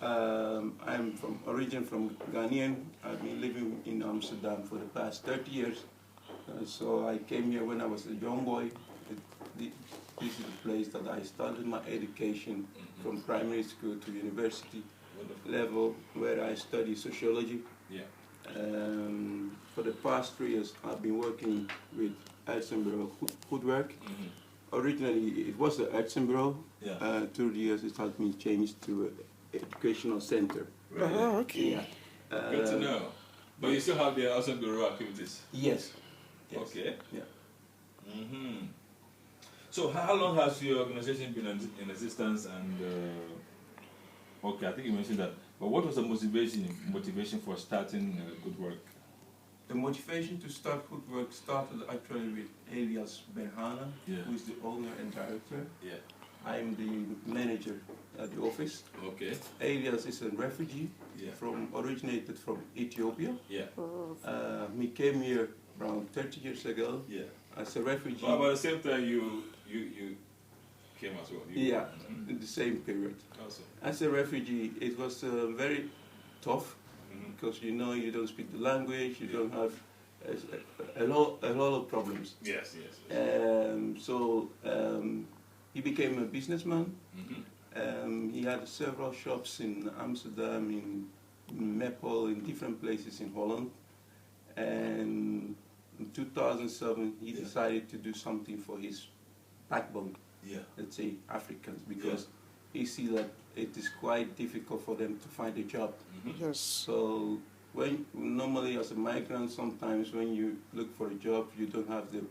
I'm from origin from Ghanaian. I've been living in Amsterdam for the past 30 years. So I came here when I was a young boy. This is the place that I started my education from primary school to university level, where I study sociology. Yeah. For the past 3 years, I've been working with Goedwerk. Goedwerk. Originally, it was the Bureau. Yeah. Through the years, it has been changed to an educational center. Really? Oh, okay. Yeah. Good to know. But you still have the Bureau activities? Yes. Yes. Okay. Yeah. So how long has your organization been in existence? And okay, I think you mentioned that. But what was the motivation for starting Goedwerk? The motivation to start Goedwerk started actually with Elias Berhana, who is the owner and director. Yeah. I'm the manager at the office. Okay. Elias is a refugee originated from Ethiopia. Yeah. He came here around 30 years ago. Yeah. As a refugee. But about the same time you came as well. In the same period. Awesome. As a refugee, it was very tough because you don't speak the language, you don't have a lot of problems. Yes, yes. So he became a businessman. He had several shops in Amsterdam, in Meppel, in different places in Holland. And in 2007, he decided to do something for his backbone, let's say Africans, because he see that it is quite difficult for them to find a job. Yes. So normally as a migrant, sometimes when you look for a job, you don't have the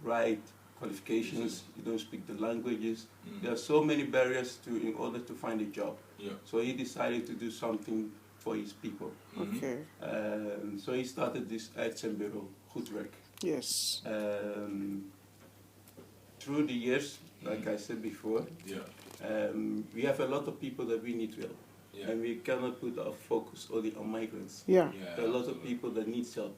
right qualifications, you don't speak the languages. There are so many barriers in order to find a job. So he decided to do something for his people. Okay. So he started this Bureau, Goedwerk. Yes. Through the years, like I said before, we have a lot of people that we need to help. And we cannot put our focus only on migrants. Yeah. There are a lot of people that need help.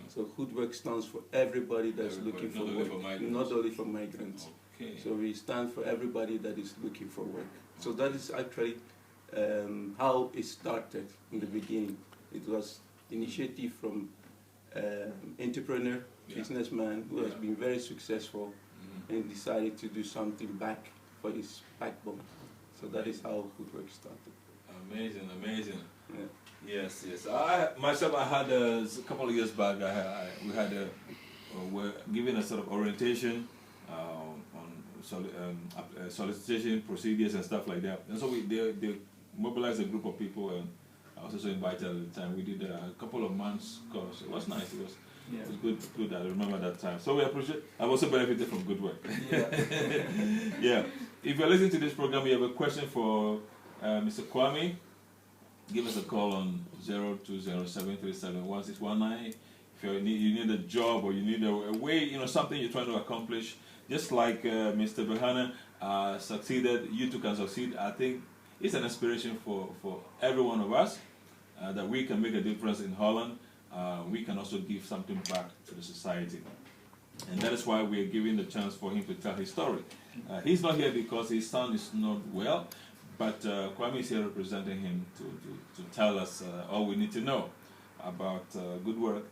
So Goedwerk stands for everybody that's looking for work, not only for migrants. Okay. So we stand for everybody that is looking for work. So that is actually how it started in the beginning. It was initiative from entrepreneur, businessman who has been very successful and decided to do something back for his backbone. So that is how Goedwerk started. Amazing, amazing. Yeah. Yes, yes. I had a couple of years back. We're giving a sort of orientation on solicitation procedures and stuff like that. And so they mobilized a group of people, and I was also invited at the time. We did a couple of months course. It was nice. It was good. I remember that time. So we appreciate. I've also benefited from Goedwerk. Yeah. If you're listening to this program, you have a question for Mr. Kwame, give us a call on 0207371619. If you need a job or you need a way, something you're trying to accomplish, just like Mr. Berhana succeeded, you too can succeed. I think it's an inspiration for every one of us that we can make a difference in Holland. We can also give something back to the society. And that is why we are giving the chance for him to tell his story. He's not here because his son is not well, but Kwame is here representing him to tell us all we need to know about Goedwerk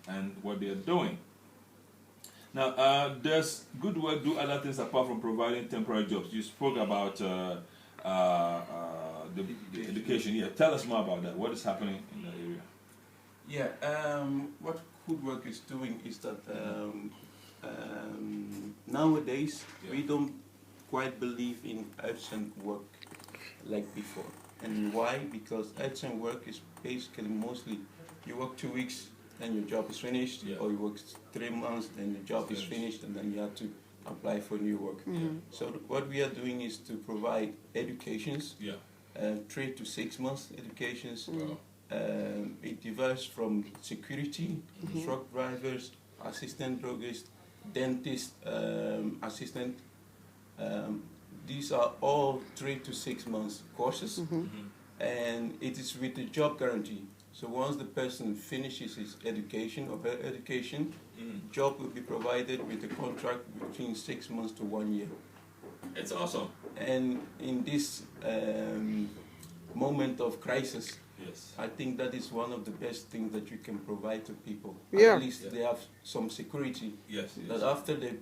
and what they are doing. Now, does Goedwerk do other things apart from providing temporary jobs? You spoke about the education. Yeah, tell us more about that. What is happening in that area? Yeah, what Goedwerk is doing is that nowadays we don't quite believe in urgent work like before. And why? Because urgent work is basically mostly you work 2 weeks, then your job is finished, or you work 3 months, then your job is finished, and then you have to apply for new work. So what we are doing is to provide educations, 3 to 6 months educations. It diverges from security, truck drivers, assistant druggist, dentist, assistant. These are all 3 to 6 months courses, and it is with the job guarantee. So once the person finishes his education or her education, job will be provided with a contract between 6 months to 1 year. It's awesome. And in this moment of crisis, Yes. I think that is one of the best things that you can provide to people. Yeah. At least they have some security. Yes. That after they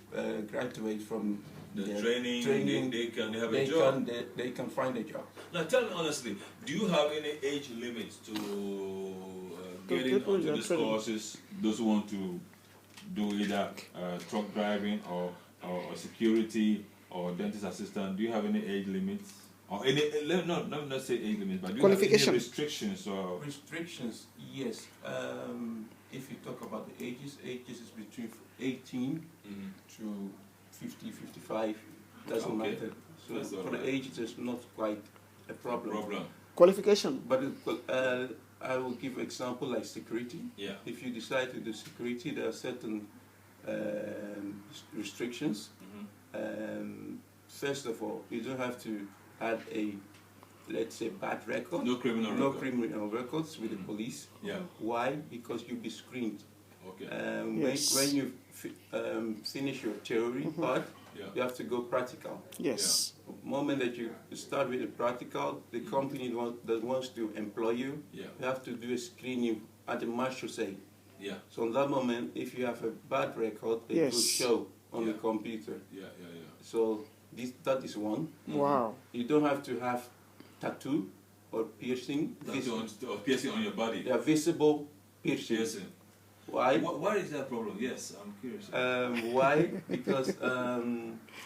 graduate from The their training, they can have they a job. they can find a job. Now, tell me honestly, do you have any age limits to getting people onto you're these training. courses? Those who want to do either truck driving or security or dentist assistant, do you have any age limits? Or any, let not say age limits, but do you have any Qualification. restrictions? Or Restrictions, yes. If you talk about the ages is between 18 to 50, 55. Doesn't Okay. matter. So That's all for right. the age, it's not quite a problem. Qualification. But I will give example like security. Yeah. If you decide to do security, there are certain restrictions. First of all, you don't have to have a, let's say, bad record. No criminal No record. criminal records with the police. Yeah. Why? Because you'll be screened. Okay. Yes. When you finish your theory part, Yeah. you have to go practical. Yes. The moment that you start with the practical, the company that wants to employ you, Yeah. you have to do a screening at the marshal say. Yeah. So on that moment, if you have a bad record, it Yes. will show on Yeah. the computer. Yeah. So that is one. Wow. You don't have to have tattoo or piercing. Or piercing on your body. They are visible piercing. Piercing. Why? Why is that problem? Yes, I'm curious. Why? Because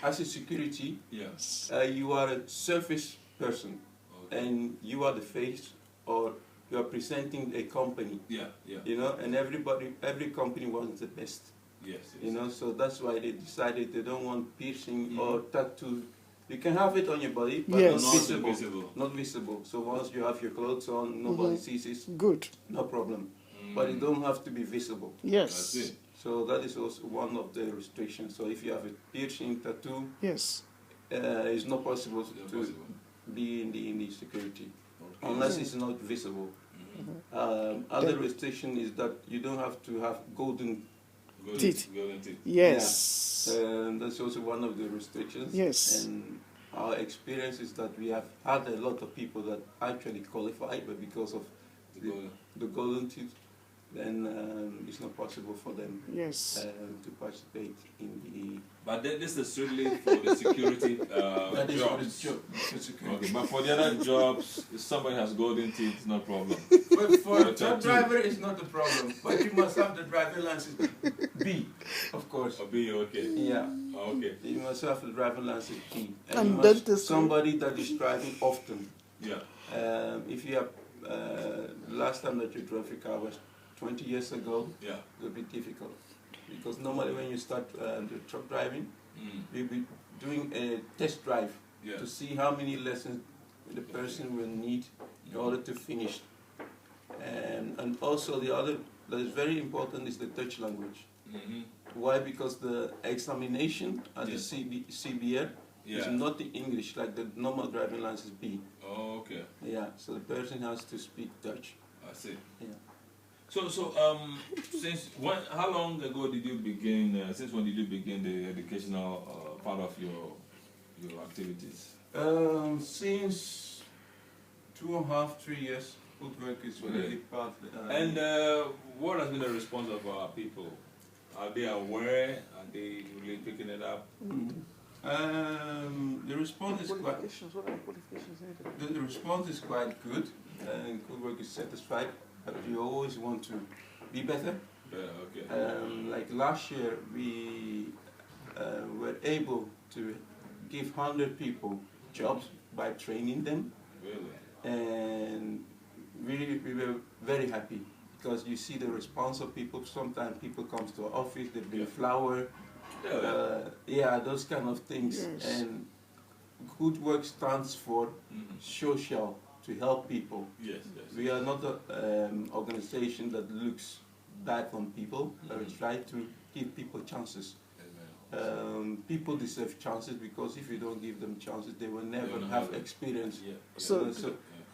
as a security, Yes. you are a service person, Okay. and you are the face, or you are presenting a company. Yeah. You know, and every company wants the best. Yes. You know, so that's why they decided they don't want piercing or tattoo. You can have it on your body, but Yes. not Not visible. visible. Not visible. So once you have your clothes on, nobody sees it, Good. no problem. But it don't have to be visible. Yes. That's it. So that is also one of the restrictions. So if you have a piercing, tattoo, Yes. it's not possible It's to impossible. be in the security Okay. unless it's not visible. Other restriction is that you don't have to have golden. Teeth. Golden teeth. Yes. That's also one of the restrictions. Yes. And our experience is that we have had a lot of people that actually qualify, but because of the golden teeth, then it's not possible for them Yes. to participate in the. But this is strictly for the security That is for the jobs. job. For security. Okay, but for the other jobs, if somebody has golden teeth, no problem. But for a Tattoo. truck driver, it's not a problem. But you must have the driver license B, of course. Or be okay. Yeah, Okay. you must have the driver license B. And you must dentistry. somebody that is driving often. Yeah. If you have last time that you drove your car was 20 years ago, Yeah. it will be difficult. Because normally when you start the truck driving, you'll be doing a test drive Yeah. to see how many lessons the person will need in order to finish. And also the other that is very important is the Dutch language. Why? Because the examination at the CBR is Yeah. not in English like the normal driving license B. Oh, okay. Yeah, so the person has to speak Dutch. I see. Yeah. So how long ago did you begin? Since when did you begin the educational part of your activities? Since 2.5, 3 years, Goedwerk is already part. And what has been the response of our people? Are they aware? Are they really picking it up? The response is quite. Qualifications. What are qualifications needed? The response is quite good, and Goedwerk is satisfied. But you always want to be better. Yeah, okay. Like last year, we were able to give 100 people jobs by training them, Really? and we were very happy because you see the response of people. Sometimes people come to our office, they bring flour, those kind of things. Yes. And Goedwerk stands for social, to help people. Yes. We are not an organization that looks bad on people, but we try to give people chances. People deserve chances because if you don't give them chances, they will never have experience. So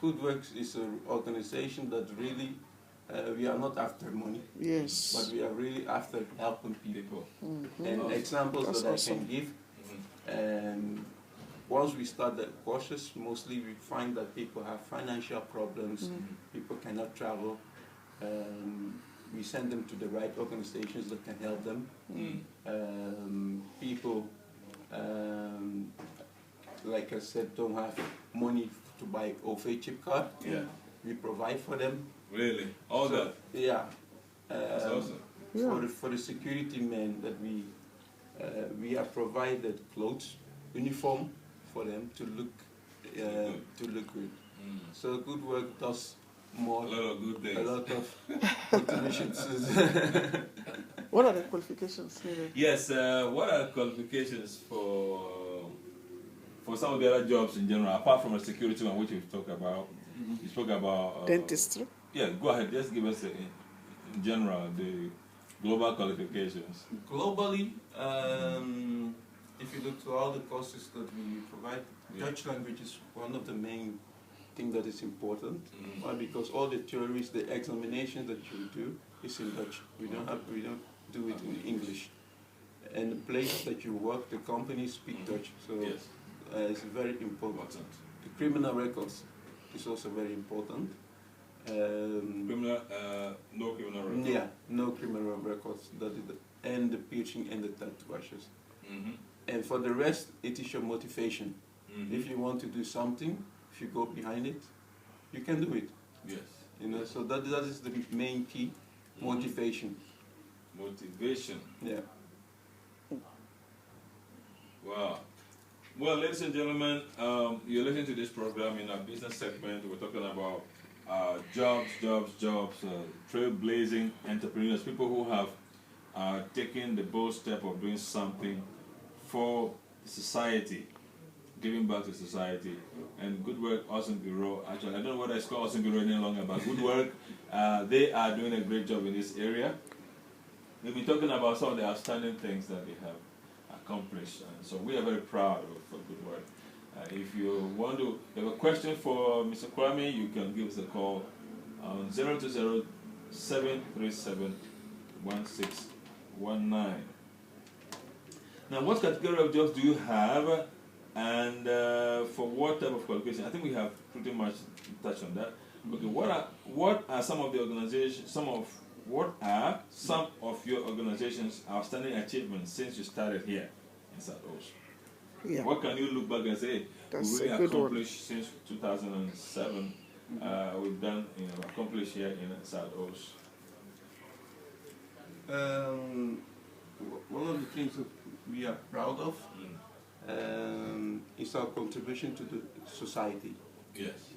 Goedwerk is an organization that really, we are not after money, Yes. but we are really after helping people. People. And examples That's that awesome. I can give, once we start the courses, mostly we find that people have financial problems, people cannot travel. We send them to the right organizations that can help them. People, like I said, don't have money to buy OV chip card. Yeah. We provide for them. Really? All So, that? Yeah. That's awesome. For the security men that we have provided clothes, uniform for them to look good. So Goedwerk does more. A lot of good things. A lot of contributions. What are the qualifications needed? Yes, what are qualifications for some of the other jobs in general, apart from the security one, which we've talked about? You spoke about... Dentistry? Yeah, go ahead. Just give us, in general, the global qualifications. Globally, if you look to all the courses that we provide, Dutch language is one of the main things that is important. Why? Because all the theories, the examinations that you do is in Dutch. We don't do it in English. And the place that you work, the companies speak Dutch, so it's very important. The criminal records is also very important. No criminal records. Yeah, no criminal records. And the piercing and the tattoos. And for the rest, it is your motivation. If you want to do something, if you go behind it, you can do it. Yes. You know, so that is the main key, motivation. Motivation. Yeah. Wow. Well, ladies and gentlemen, you're listening to this program in our business segment. We're talking about jobs, trailblazing entrepreneurs, people who have taken the bold step of doing something for society, giving back to society. And Goedwerk Awesome Bureau, actually, I don't know whether it's called Awesome Bureau any longer, but Goedwerk, they are doing a great job in this area. We've been talking about some of the outstanding things that they have accomplished, and so we are very proud of Goedwerk. If you want to have a question for Mr. Kwame, you can give us a call on 020-737-1619. Now, what category of jobs do you have, and for what type of qualification? I think we have pretty much touched on that. Okay, what are some of the organizations? What are some of your organization's outstanding achievements since you started here in South Osh? Yeah. What can you look back and say That's we a really good one. accomplished since 2007? We've done, accomplished here in South Osh. One of the things that we are proud of is our contribution to the society. Yes.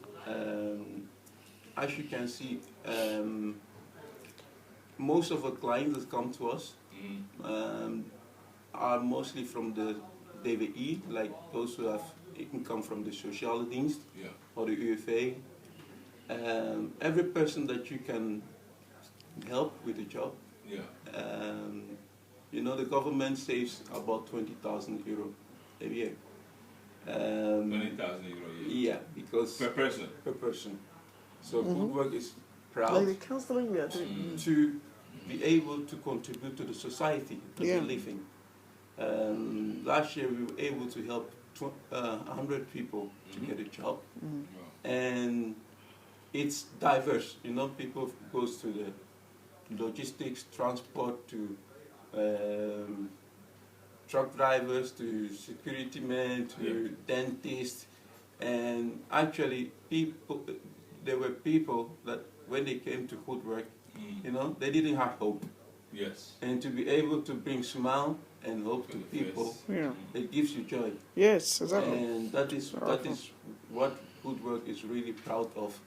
As you can see, most of our clients that come to us are mostly from the DWI, like those who have income from the sociale dienst or the UFA. Every person that you can help with a job. The government saves about 20,000 euro a year. 20,000 euro a year? Yeah, because per person. Per person. So Goedwerk is proud Like the counseling we are doing. to be able to contribute to the society that we live in. Last year we were able to help 100 people to get a job, and it's diverse. People goes to the logistics, transport, to truck drivers, to security men, to dentists, and actually there were people that when they came to Goedwerk, they didn't have hope. Yes. And to be able to bring smile and hope to people, it gives you joy. Yes, exactly. And that is what Goedwerk is really proud of.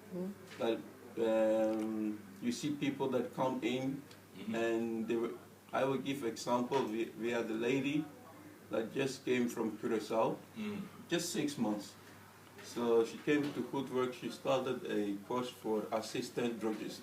That you see people that come in, and I will give example. We had a lady that just came from Curaçao, just 6 months. So she came to Goedwerk. She started a course for assistant druggist.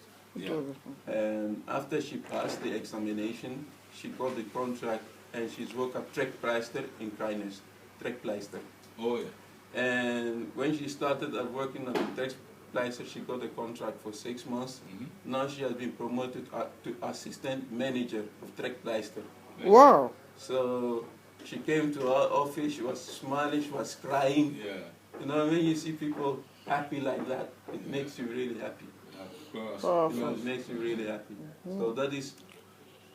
And after she passed the examination, she got the contract, and she's worked at Trekpleister in Krijnes. Trekpleister. Oh yeah. And when she started working at the Trekpleister, she got a contract for 6 months. Now she has been promoted to assistant manager of Trekpleister. Wow. So She came to our office, she was smiling, she was crying. Yeah. You know, when you see people happy like that, it makes you really happy. Of course. Powerful. You know, it makes you really happy. So that is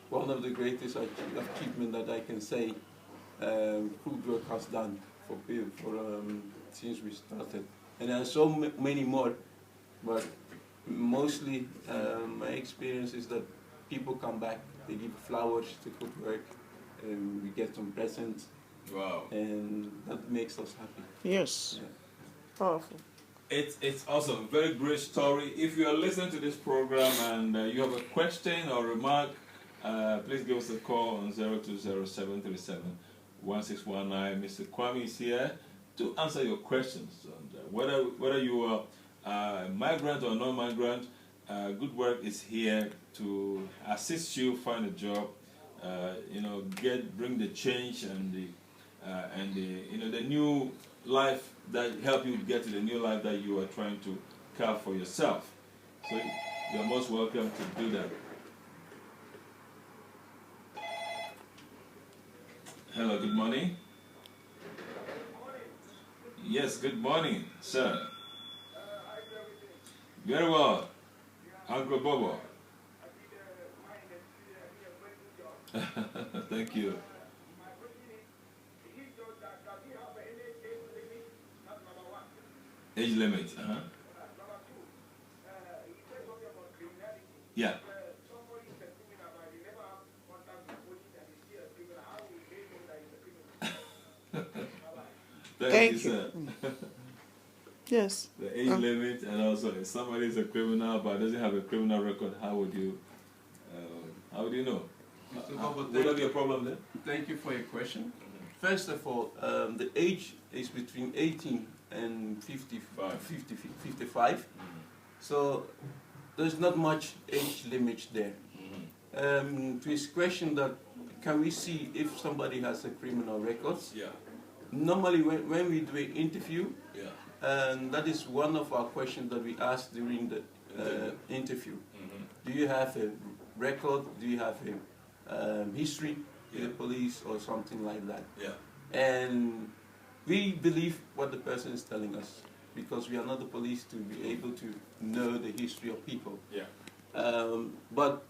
one of the greatest achievements that I can say Goedwerk has done for people since we started. And there are so many more, but mostly my experience is that people come back, they give flowers to Goedwerk, and we get some presents. Wow. And that makes us happy. Yes. Yeah. Powerful. It's awesome. Very great story. If you are listening to this program and you have a question or remark, please give us a call on 0207371619. Mr. Kwame is here to answer your questions. And whether you are migrant or non-migrant, Goedwerk is here to assist you find a job. Bring the change and the new life that help you get to the new life that you are trying to carve for yourself. So you're most welcome to do that. Hello, good morning. Yes, good morning, sir. Very well, Uncle Bobo. Thank you. Age limit, Yeah. Thank you, sir. Yes. The age limit, and also if somebody is a criminal but doesn't have a criminal record, how would you know? Would that be a problem then? Thank you for your question. First of all, the age is between 18 and 55. So there's not much age limit there. To his question that can we see if somebody has a criminal records? Yeah. Normally when we do an interview, Yeah. and that is one of our questions that we ask during the interview. Do you have a record? Do you have a history with the police or something like that? Yeah. And we believe what the person is telling us because we are not the police to be able to know the history of people. Yeah. But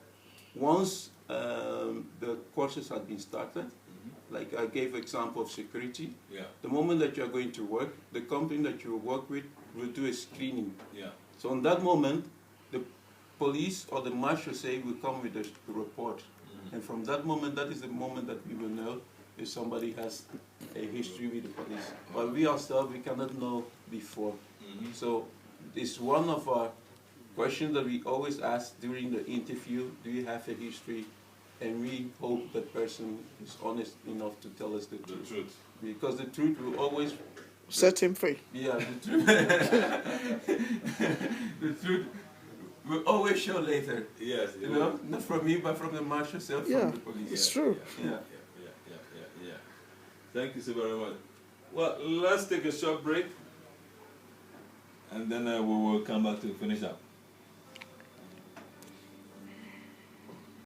once the courses have been started, like I gave example of security, Yeah. the moment that you are going to work, the company that you work with will do a screening. Yeah. So in that moment, the police or the marshal say will come with a report. And from that moment, that is the moment that we will know if somebody has a history with the police. But we ourselves, we cannot know before. So it's one of our questions that we always ask during the interview, do you have a history? And we hope that person is honest enough to tell us the truth. Because the truth will always set him free. Yeah, the truth. The truth will always show later. Yes. You know, not from me, but from the marshal itself, Yeah, from the police. it's true. Yeah. Thank you so very much. Well, let's take a short break, and then we will come back to finish up.